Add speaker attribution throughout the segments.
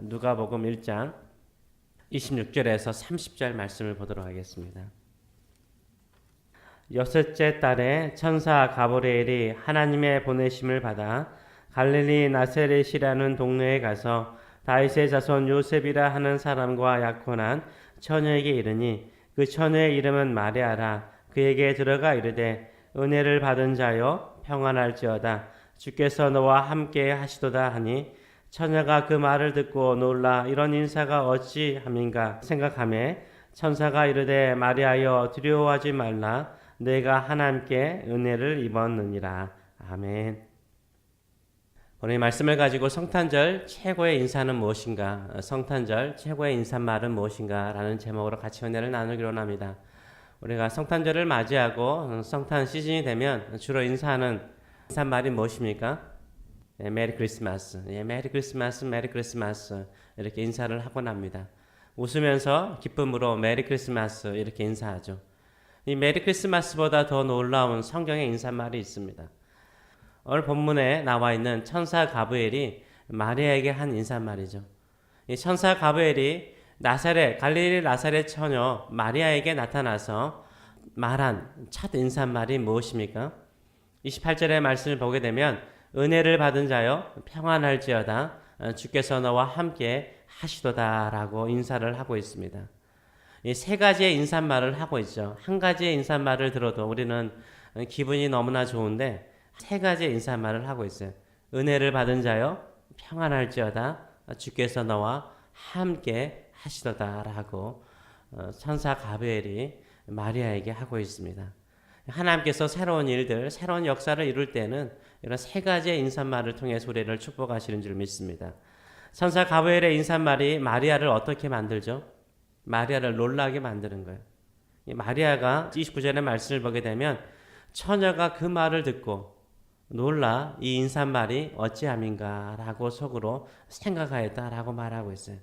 Speaker 1: 누가복음 1장 26절에서 30절 말씀을 보도록 하겠습니다. 여섯째 달에 천사 가브리엘이 하나님의 보내심을 받아 갈릴리 나사렛이라는 동네에 가서 다윗의 자손 요셉이라 하는 사람과 약혼한 처녀에게 이르니 그 처녀의 이름은 마리아라. 그에게 들어가 이르되 은혜를 받은 자여 평안할지어다. 주께서 너와 함께 하시도다 하니 처녀가 그 말을 듣고 놀라 이런 인사가 어찌함인가 생각하매 천사가 이르되 마리아여 두려워하지 말라. 내가 하나님께 은혜를 입었느니라. 아멘. 오늘 이 말씀을 가지고 성탄절 최고의 인사는 무엇인가, 성탄절 최고의 인사말은 무엇인가 라는 제목으로 같이 은혜를 나누기로 합니다. 우리가 성탄절을 맞이하고 성탄 시즌이 되면 주로 인사하는 인사말이 무엇입니까? 메리 크리스마스, 메리 크리스마스, 메리 크리스마스 이렇게 인사를 하곤 합니다. 웃으면서 기쁨으로 메리 크리스마스 이렇게 인사하죠. 이 메리 크리스마스보다 더 놀라운 성경의 인사말이 있습니다. 오늘 본문에 나와 있는 천사 가브리엘이 마리아에게 한 인사말이죠. 이 천사 가브리엘이 갈릴리 나사렛 처녀 마리아에게 나타나서 말한 첫 인사말이 무엇입니까? 28절의 말씀을 보게 되면 은혜를 받은 자여 평안할지어다. 주께서 너와 함께 하시도다 라고 인사를 하고 있습니다. 이 세 가지의 인사말을 하고 있죠. 한 가지의 인사말을 들어도 우리는 기분이 너무나 좋은데 세 가지의 인사말을 하고 있어요. 은혜를 받은 자여 평안할지어다. 주께서 너와 함께 하시도다 라고 천사 가브리엘이 마리아에게 하고 있습니다. 하나님께서 새로운 일들, 새로운 역사를 이룰 때는 이런 세 가지의 인사말을 통해서 우리를 축복하시는 줄 믿습니다. 천사 가브리엘의 인사말이 마리아를 어떻게 만들죠? 마리아를 놀라게 만드는 거예요. 마리아가 29절의 말씀을 보게 되면 처녀가 그 말을 듣고 놀라 이 인사말이 어찌함인가 라고 속으로 생각하였다라고 말하고 있어요.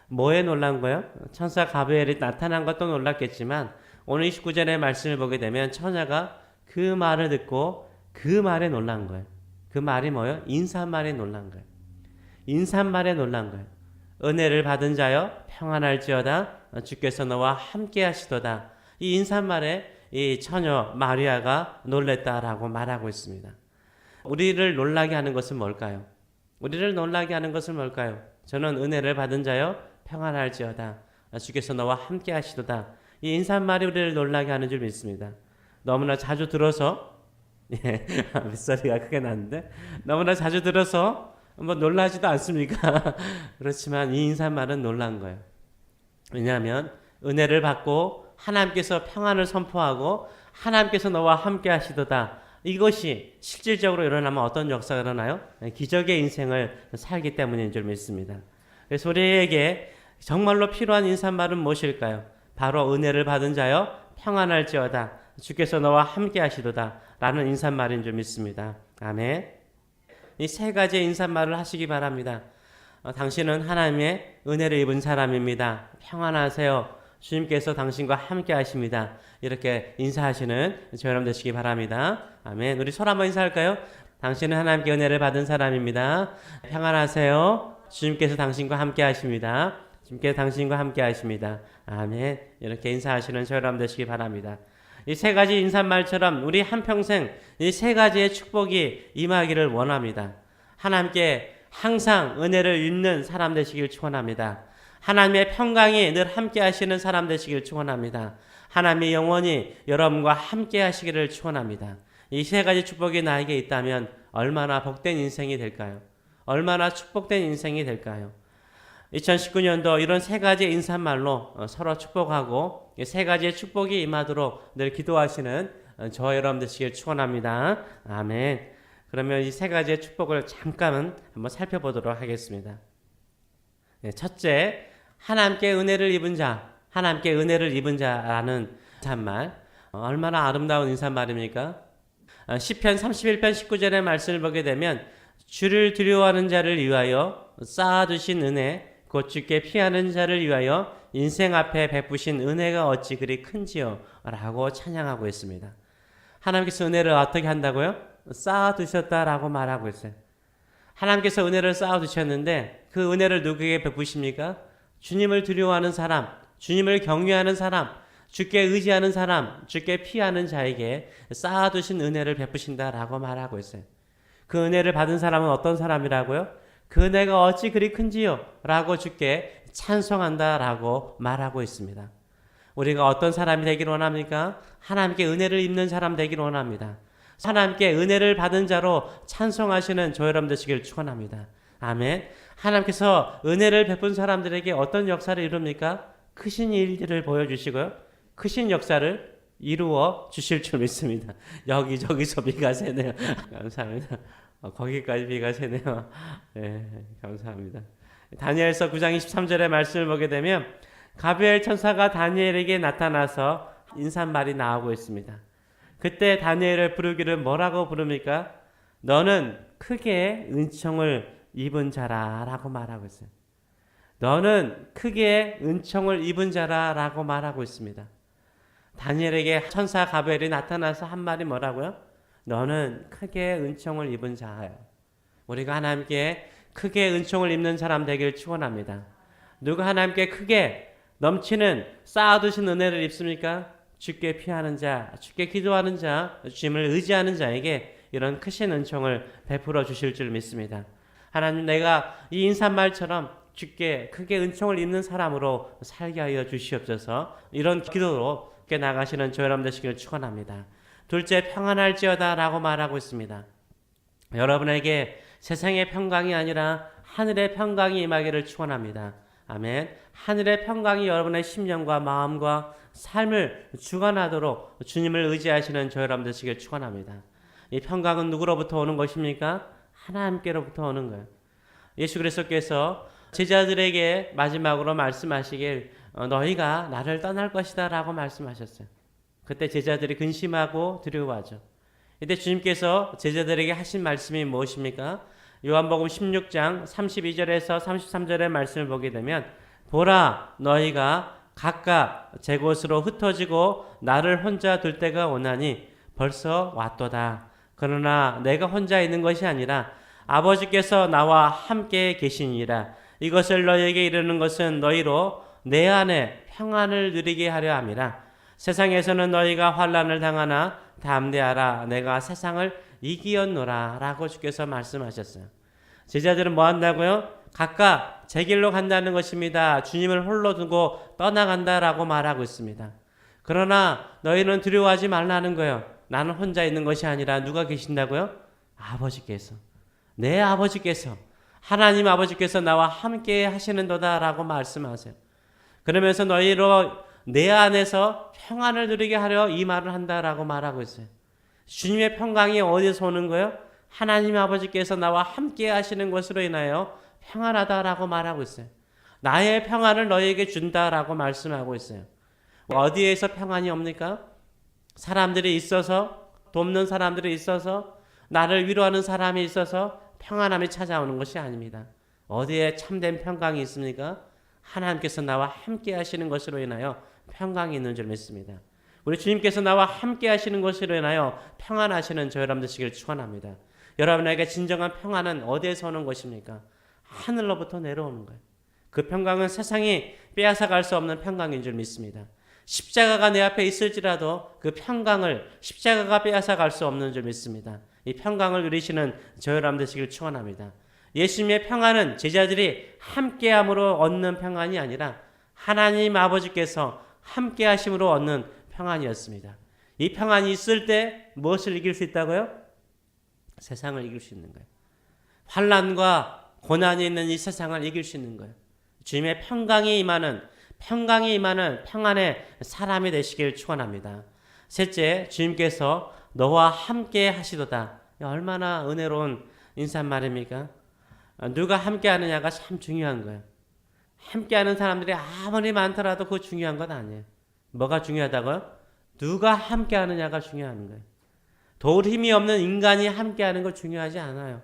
Speaker 1: 뭐에 놀란 거예요? 천사 가브리엘이 나타난 것도 놀랐겠지만 오늘 29절의 말씀을 보게 되면 처녀가 그 말을 듣고 그 말에 놀란 거예요. 그 말이 뭐예요? 인사말에 놀란 거예요. 인사말에 놀란 거예요. 은혜를 받은 자여 평안할지어다. 주께서 너와 함께 하시도다. 이 인사말에 이 처녀 마리아가 놀랬다라고 말하고 있습니다. 우리를 놀라게 하는 것은 뭘까요? 우리를 놀라게 하는 것은 뭘까요? 저는 은혜를 받은 자여 평안할지어다. 주께서 너와 함께 하시도다. 이 인사말이 우리를 놀라게 하는 줄 믿습니다. 너무나 자주 들어서 빗소리가 크게 나는데 너무나 자주 들어서 뭐 놀라지도 않습니까? 그렇지만 이 인사말은 놀란 거예요. 왜냐하면 은혜를 받고 하나님께서 평안을 선포하고 하나님께서 너와 함께 하시도다. 이것이 실질적으로 일어나면 어떤 역사가 일어나요? 기적의 인생을 살기 때문인 줄 믿습니다. 그래서 우리에게 정말로 필요한 인사말은 무엇일까요? 바로 은혜를 받은 자여 평안할지어다. 주께서 너와 함께 하시도다. 라는 인사말인 줄 믿습니다. 아멘. 이 세 가지의 인사말을 하시기 바랍니다. 당신은 하나님의 은혜를 입은 사람입니다. 평안하세요. 주님께서 당신과 함께 하십니다. 이렇게 인사하시는 저 여러분 되시기 바랍니다. 아멘. 우리 손 한번 인사할까요? 당신은 하나님께 은혜를 받은 사람입니다. 평안하세요. 주님께서 당신과 함께 하십니다. 주님께서 당신과 함께 하십니다. 아멘. 이렇게 인사하시는 저 여러분 되시기 바랍니다. 이 세 가지 인사말처럼 우리 한평생 이 세 가지의 축복이 임하기를 원합니다. 하나님께 항상 은혜를 입는 사람 되시길 축원합니다. 하나님의 평강이 늘 함께 하시는 사람 되시길 축원합니다. 하나님이 영원히 여러분과 함께 하시기를 축원합니다. 이 세 가지 축복이 나에게 있다면 얼마나 복된 인생이 될까요? 얼마나 축복된 인생이 될까요? 2019년도 이런 세 가지 인사말로 서로 축복하고 세 가지의 축복이 임하도록 늘 기도하시는 저 여러분 되시길 축원합니다. 아멘. 그러면 이 세 가지의 축복을 잠깐은 한번 살펴보도록 하겠습니다. 첫째, 하나님께 은혜를 입은 자, 하나님께 은혜를 입은 자라는 인사말. 얼마나 아름다운 인사말입니까? 시편 31편 19절의 말씀을 보게 되면 주를 두려워하는 자를 위하여 쌓아두신 은혜, 곧 주께 피하는 자를 위하여 인생 앞에 베푸신 은혜가 어찌 그리 큰지요 라고 찬양하고 있습니다. 하나님께서 은혜를 어떻게 한다고요? 쌓아두셨다라고 말하고 있어요. 하나님께서 은혜를 쌓아 두셨는데 그 은혜를 누구에게 베푸십니까? 주님을 두려워하는 사람, 주님을 경외하는 사람, 주께 의지하는 사람, 주께 피하는 자에게 쌓아두신 은혜를 베푸신다라고 말하고 있어요. 그 은혜를 받은 사람은 어떤 사람이라고요? 그 은혜가 어찌 그리 큰지요? 라고 주께 찬송한다라고 말하고 있습니다. 우리가 어떤 사람이 되기를 원합니까? 하나님께 은혜를 입는 사람 되기를 원합니다. 하나님께 은혜를 받은 자로 찬송하시는 저 여러분 되시길 축원합니다. 아멘. 하나님께서 은혜를 베푼 사람들에게 어떤 역사를 이룹니까? 크신 일들을 보여주시고요. 크신 역사를 이루어 주실 줄 믿습니다. 여기저기서 비가 새네요. 감사합니다. 거기까지 비가 새네요. 네, 감사합니다. 다니엘서 9장 23절의 말씀을 보게 되면 가브리엘 천사가 다니엘에게 나타나서 인사말이 나오고 있습니다. 그때 다니엘을 부르기를 뭐라고 부릅니까? 너는 크게 은총을 입은 자라라고 말하고 있어요. 너는 크게 은총을 입은 자라라고 말하고 있습니다. 다니엘에게 천사 가브리엘이 나타나서 한 말이 뭐라고요? 너는 크게 은총을 입은 자예요. 우리가 하나님께 크게 은총을 입는 사람 되기를 축원합니다. 누가 하나님께 크게 넘치는 쌓아두신 은혜를 입습니까? 주께 피하는 자, 주께 기도하는 자, 주님을 의지하는 자에게 이런 크신 은총을 베풀어 주실 줄 믿습니다. 하나님, 내가 이 인사말처럼 주께 크게 은총을 입는 사람으로 살게 하여 주시옵소서. 이런 기도로 나가시는 저 여러분 되시길 축원합니다. 둘째, 평안할지어다 라고 말하고 있습니다. 여러분에게 세상의 평강이 아니라 하늘의 평강이 임하기를 축원합니다. 아멘. 하늘의 평강이 여러분의 심령과 마음과 삶을 주관하도록 주님을 의지하시는 저 여러분 되시길 축원합니다. 이 평강은 누구로부터 오는 것입니까? 하나님께로부터 오는 거예요. 예수 그리스도께서 제자들에게 마지막으로 말씀하시길 너희가 나를 떠날 것이다 라고 말씀하셨어요. 그때 제자들이 근심하고 두려워하죠. 이때 주님께서 제자들에게 하신 말씀이 무엇입니까? 요한복음 16장 32절에서 33절의 말씀을 보게 되면 보라 너희가 각각 제 곳으로 흩어지고 나를 혼자 둘 때가 오나니 벌써 왔도다. 그러나 내가 혼자 있는 것이 아니라 아버지께서 나와 함께 계시니라. 이것을 너희에게 이르는 것은 너희로 내 안에 평안을 누리게 하려 함이라. 세상에서는 너희가 환난을 당하나 담대하라. 내가 세상을 이기었노라 라고 주께서 말씀하셨어요. 제자들은 뭐 한다고요? 각각 제 길로 간다는 것입니다. 주님을 홀로 두고 떠나간다라고 말하고 있습니다. 그러나 너희는 두려워하지 말라는 거예요. 나는 혼자 있는 것이 아니라 누가 계신다고요? 아버지께서, 내 아버지께서, 하나님 아버지께서 나와 함께 하시는도다라고 말씀하세요. 그러면서 너희로 내 안에서 평안을 누리게 하려 이 말을 한다라고 말하고 있어요. 주님의 평강이 어디서 오는 거예요? 하나님 아버지께서 나와 함께 하시는 것으로 인하여 평안하다라고 말하고 있어요. 나의 평안을 너희에게 준다라고 말씀하고 있어요. 어디에서 평안이 옵니까? 사람들이 있어서, 돕는 사람들이 있어서, 나를 위로하는 사람이 있어서 평안함이 찾아오는 것이 아닙니다. 어디에 참된 평강이 있습니까? 하나님께서 나와 함께 하시는 것으로 인하여 평강이 있는 줄 믿습니다. 우리 주님께서 나와 함께 하시는 것으로 인하여 평안하시는 저 여러분 되시길 축원합니다. 여러분에게 진정한 평안은 어디에서 오는 것입니까? 하늘로부터 내려오는 거예요. 그 평강은 세상이 빼앗아갈 수 없는 평강인 줄 믿습니다. 십자가가 내 앞에 있을지라도 그 평강을 십자가가 빼앗아갈 수 없는 줄 믿습니다. 이 평강을 누리시는 저 여러분 되시길 축원합니다. 예수님의 평안은 제자들이 함께함으로 얻는 평안이 아니라 하나님 아버지께서 함께하심으로 얻는 평안이었습니다. 이 평안이 있을 때 무엇을 이길 수 있다고요? 세상을 이길 수 있는 거예요. 환난과 고난이 있는 이 세상을 이길 수 있는 거예요. 주님의 평강이 임하는 평안의 사람이 되시길 축원합니다. 셋째, 주님께서 너와 함께 하시도다. 얼마나 은혜로운 인사말입니까? 누가 함께 하느냐가 참 중요한 거예요. 함께하는 사람들이 아무리 많더라도 그거 중요한 건 아니에요. 뭐가 중요하다고요? 누가 함께하느냐가 중요한 거예요. 도울 힘이 없는 인간이 함께하는 거 중요하지 않아요.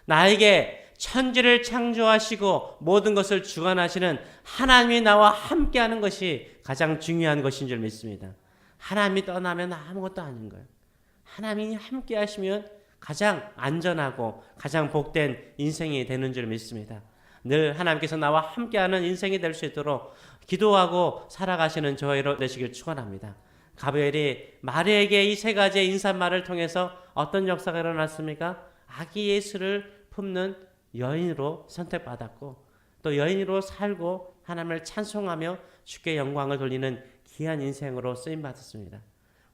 Speaker 1: 나에게 천지를 창조하시고 모든 것을 주관하시는 하나님이 나와 함께하는 것이 가장 중요한 것인 줄 믿습니다. 하나님이 떠나면 아무것도 아닌 거예요. 하나님이 함께하시면 가장 안전하고 가장 복된 인생이 되는 줄 믿습니다. 늘 하나님께서 나와 함께하는 인생이 될 수 있도록 기도하고 살아가시는 저희로 되시길 축원합니다. 가브리엘이 마리아에게 이 세 가지의 인사말을 통해서 어떤 역사가 일어났습니까? 아기 예수를 품는 여인으로 선택받았고 또 여인으로 살고 하나님을 찬송하며 주께 영광을 돌리는 귀한 인생으로 쓰임받았습니다.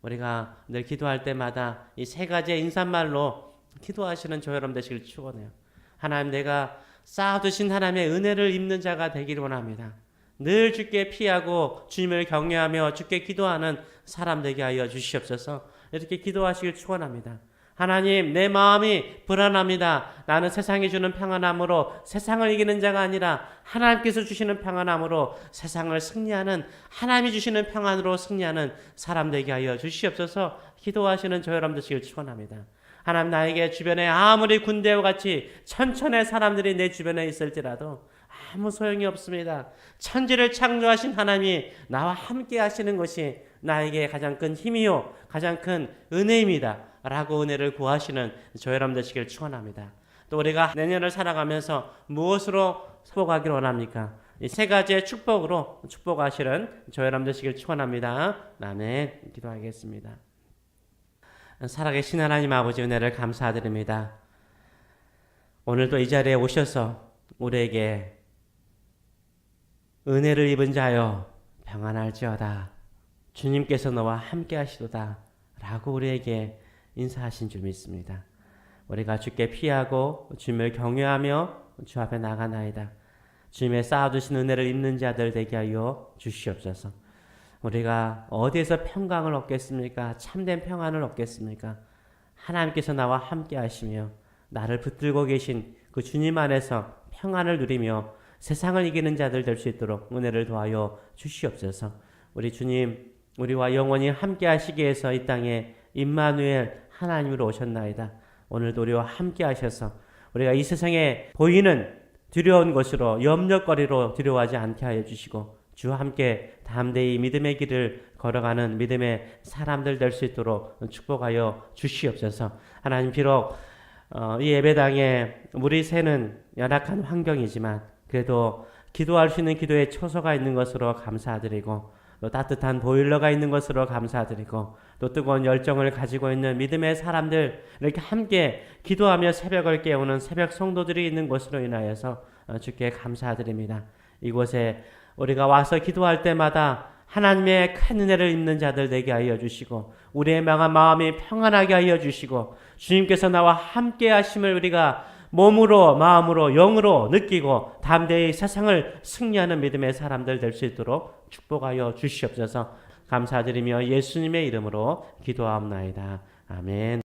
Speaker 1: 우리가 늘 기도할 때마다 이 세 가지의 인사말로 기도하시는 저 여러분 되시길 축원해요. 하나님, 내가 쌓아두신 하나님의 은혜를 입는 자가 되기를 원합니다. 늘 주께 피하고 주님을 경외하며 주께 기도하는 사람 되게 하여 주시옵소서. 이렇게 기도하시길 축원합니다. 하나님, 내 마음이 불안합니다. 나는 세상이 주는 평안함으로 세상을 이기는 자가 아니라 하나님께서 주시는 평안함으로 세상을 승리하는, 하나님이 주시는 평안으로 승리하는 사람 되게 하여 주시옵소서. 기도하시는 저 여러분 되시길 축원합니다. 하나님, 나에게 주변에 아무리 군대와 같이 천천의 사람들이 내 주변에 있을지라도 아무 소용이 없습니다. 천지를 창조하신 하나님이 나와 함께 하시는 것이 나에게 가장 큰 힘이요 가장 큰 은혜입니다 라고 은혜를 구하시는 저 여러분 되시길 축원합니다. 또 우리가 내년을 살아가면서 무엇으로 축복하기를 원합니까? 이 세 가지의 축복으로 축복하시는 저 여러분 되시길 축원합니다. 아멘. 기도하겠습니다. 살아계신 하나님 아버지, 은혜를 감사드립니다. 오늘도 이 자리에 오셔서 우리에게 은혜를 입은 자여 평안할지어다, 주님께서 너와 함께 하시도다 라고 우리에게 인사하신 줄 믿습니다. 우리가 주께 피하고 주님을 경외하며 주 앞에 나가나이다. 주님의 쌓아두신 은혜를 입는 자들 되게 하여 주시옵소서. 우리가 어디에서 평강을 얻겠습니까? 참된 평안을 얻겠습니까? 하나님께서 나와 함께 하시며 나를 붙들고 계신 그 주님 안에서 평안을 누리며 세상을 이기는 자들 될 수 있도록 은혜를 도하여 주시옵소서. 우리 주님, 우리와 영원히 함께 하시기 위해서 이 땅에 임마누엘 하나님으로 오셨나이다. 오늘도 우리와 함께 하셔서 우리가 이 세상에 보이는 두려운 것으로, 염려거리로 두려워하지 않게 하여 주시고 주와 함께 담대히 믿음의 길을 걸어가는 믿음의 사람들 될 수 있도록 축복하여 주시옵소서. 하나님, 비록 이 예배당에 물이 새는 열악한 환경이지만 그래도 기도할 수 있는 기도의 처소가 있는 것으로 감사드리고 또 따뜻한 보일러가 있는 것으로 감사드리고 또 뜨거운 열정을 가지고 있는 믿음의 사람들, 이렇게 함께 기도하며 새벽을 깨우는 새벽 성도들이 있는 곳으로 인하여서 주께 감사드립니다. 이곳에 우리가 와서 기도할 때마다 하나님의 큰 은혜를 입는 자들 되게 하여 주시고 우리의 망한 마음이 평안하게 하여 주시고 주님께서 나와 함께 하심을 우리가 몸으로, 마음으로, 영으로 느끼고 담대히 세상을 승리하는 믿음의 사람들 될 수 있도록 축복하여 주시옵소서. 감사드리며 예수님의 이름으로 기도하옵나이다. 아멘.